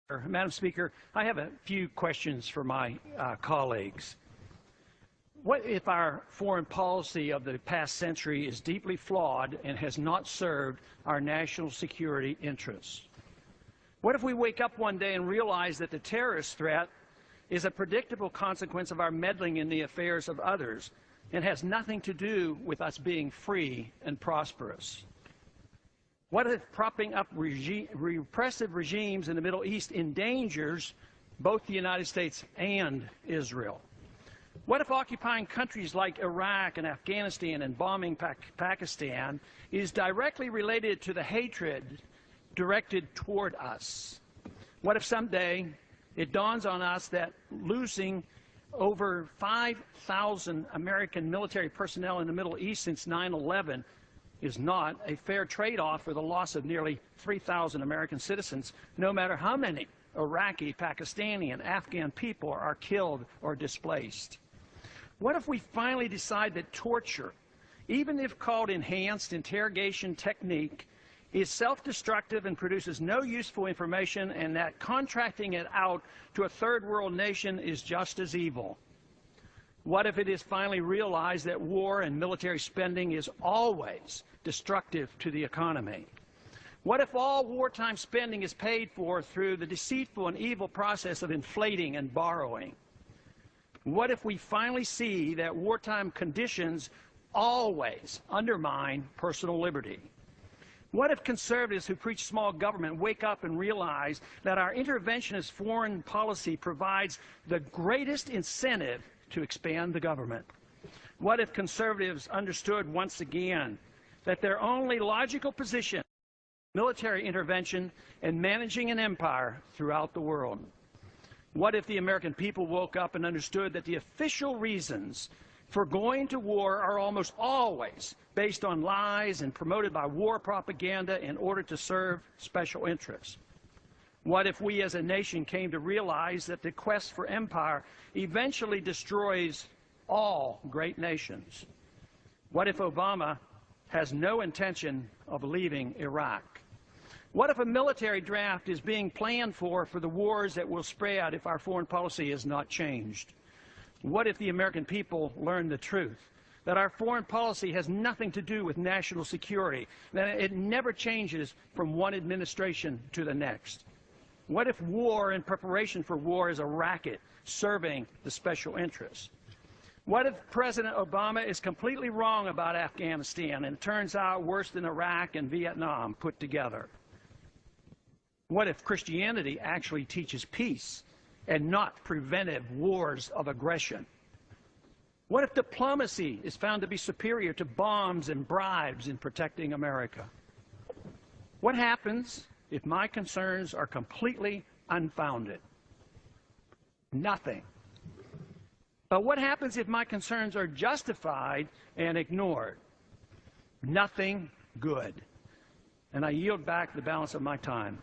Madam Speaker, I have a few questions for my colleagues. What if our foreign policy of the past century is deeply flawed and has not served our national security interests? What if we wake up one day and realize that the terrorist threat is a predictable consequence of our meddling in the affairs of others and has nothing to do with us being free and prosperous? What if propping up repressive regimes in the Middle East endangers both the United States and Israel? What if occupying countries like Iraq and Afghanistan and bombing Pakistan is directly related to the hatred directed toward us? What if someday it dawns on us that losing over 5,000 American military personnel in the Middle East since 9/11 is not a fair trade-off for the loss of nearly 3,000 American citizens, no matter how many Iraqi, Pakistani, and Afghan people are killed or displaced? What if we finally decide that torture, even if called enhanced interrogation technique, is self-destructive and produces no useful information, and that contracting it out to a third world nation is just as evil? What if it is finally realized that war and military spending is always destructive to the economy? What if all wartime spending is paid for through the deceitful and evil process of inflating and borrowing? What if we finally see that wartime conditions always undermine personal liberty? What if conservatives who preach small government wake up and realize that our interventionist foreign policy provides the greatest incentive to expand the government? What if conservatives understood once again that their only logical position is military intervention and managing an empire throughout the world? What if the American people woke up and understood that the official reasons for going to war are almost always based on lies and promoted by war propaganda in order to serve special interests? What if we as a nation came to realize that the quest for empire eventually destroys all great nations? What if Obama has no intention of leaving Iraq? What if a military draft is being planned for the wars that will spread if our foreign policy is not changed? What if the American people learn the truth, that our foreign policy has nothing to do with national security, that it never changes from one administration to the next? What if war and preparation for war is a racket serving the special interests? What if President Obama is completely wrong about Afghanistan and it turns out worse than Iraq and Vietnam put together? What if Christianity actually teaches peace and not preventive wars of aggression? What if diplomacy is found to be superior to bombs and bribes in protecting America? What happens if my concerns are completely unfounded? Nothing. But what happens if my concerns are justified and ignored? Nothing good. And I yield back the balance of my time.